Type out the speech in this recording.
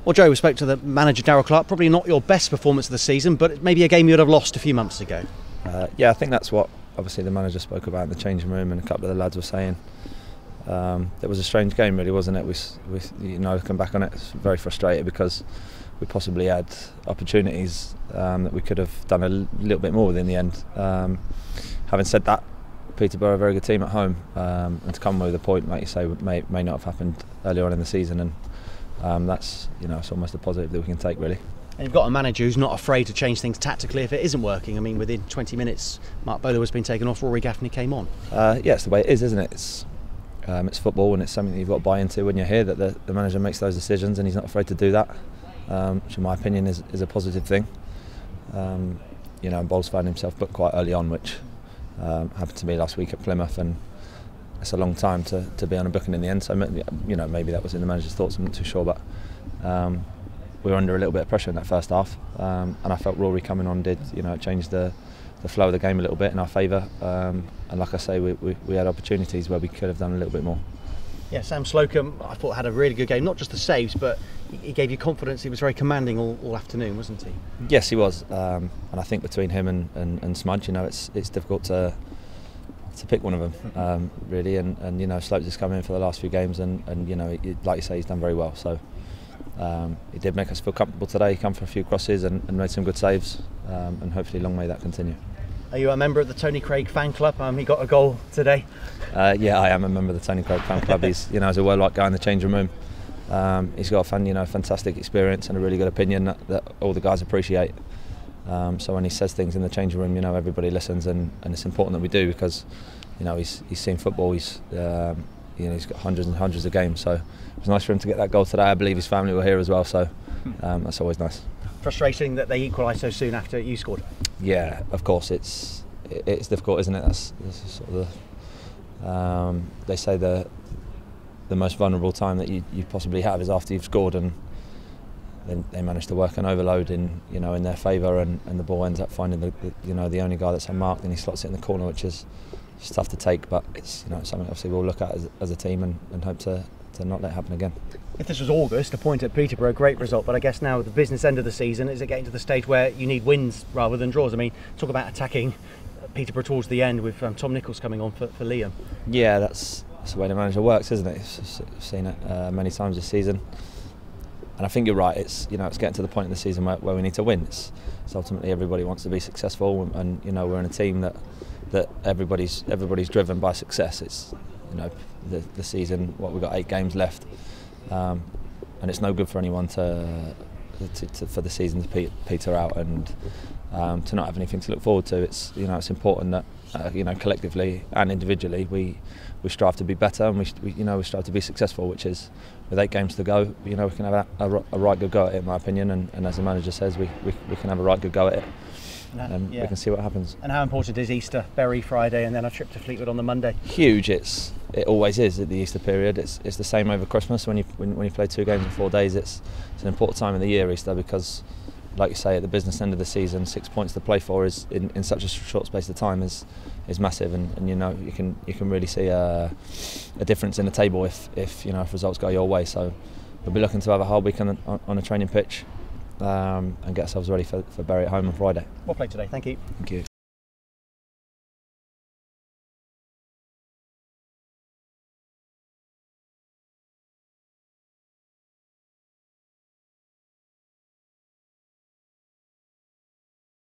Well, Joe, we spoke to the manager, Darryl Clark. Probably not your best performance of the season, but maybe a game you would have lost a few months ago. Yeah, I think that's what obviously the manager spoke about in the changing room, and a couple of the lads were saying. It was a strange game, really, wasn't it? We come back on it, it's very frustrated because we possibly had opportunities that we could have done a little bit more with in the end. Having said that, Peterborough are a very good team at home, and to come with a point, like you say, may not have happened earlier on in the season, and that's it's almost a positive that we can take, really. And you've got a manager who's not afraid to change things tactically if it isn't working. I mean, within 20 minutes, Mark Bowler has been taken off, Rory Gaffney came on. Yeah, it's the way it is, isn't it? It's football, and it's something that you've got to buy into when you're here, that the manager makes those decisions and he's not afraid to do that, which in my opinion is a positive thing. And Bowles found himself booked quite early on, which happened to me last week at Plymouth, and it's a long time to be on a booking in the end, so maybe that was in the manager's thoughts, I'm not too sure, but we were under a little bit of pressure in that first half, and I felt Rory coming on did change the flow of the game a little bit in our favour, and like I say, we had opportunities where we could have done a little bit more. Yeah, Sam Slocum, I thought, had a really good game, not just the saves, but he gave you confidence. He was very commanding all afternoon, wasn't he? Yes, he was, and I think between him and Smudge, it's difficult to pick one of them, really, and Slopes has come in for the last few games, and like you say, he's done very well, so he did make us feel comfortable today. He came for a few crosses and made some good saves, and hopefully long may that continue. Are you a member of the Tony Craig fan club? He got a goal today. Yeah, I am a member of the Tony Craig fan club. He's he's a well-liked guy in the changing room. He's got a fantastic experience and a really good opinion that all the guys appreciate. So when he says things in the changing room, everybody listens, and it's important that we do, because he's seen football. He's got hundreds and hundreds of games. So it was nice for him to get that goal today. I believe his family were here as well, so that's always nice. Frustrating that they equalised so soon after you scored. Yeah, of course, it's difficult, isn't it? That's sort of they say the most vulnerable time that you possibly have is after you've scored, and then they manage to work an overload in their favour, and the ball ends up finding the only guy that's unmarked, and he slots it in the corner, which is tough to take, but it's something obviously we'll look at as a team and hope to not let it happen again. If this was August, a point at Peterborough, a great result, but I guess now the business end of the season, is it getting to the stage where you need wins rather than draws? I mean, talk about attacking Peterborough towards the end with Tom Nichols coming on for Liam. Yeah, that's the way the manager works, isn't it? I've seen it many times this season, and I think you're right. It's getting to the point in the season where we need to win. It's ultimately everybody wants to be successful, and we're in a team that everybody's driven by success. It's the season. We've got 8 games left, and it's no good for anyone for the season to peter out and to not have anything to look forward to. It's important that collectively and individually we strive to be better, and we strive to be successful. Which is, with 8 games to go, we can have a right good go at it, in my opinion. And as the manager says, we can have a right good go at it. And we can see what happens. And how important is Easter, Bury Friday, and then a trip to Fleetwood on the Monday? Huge. It always is at the Easter period. It's the same over Christmas when you play 2 games in 4 days. It's an important time of the year, Easter, because, like you say, at the business end of the season, 6 points to play for is in such a short space of time is massive, and you can really see a difference in the table if results go your way. So we'll be looking to have a hard week on a training pitch. And get ourselves ready for Bury at home on Friday. Well played today, thank you. Thank you.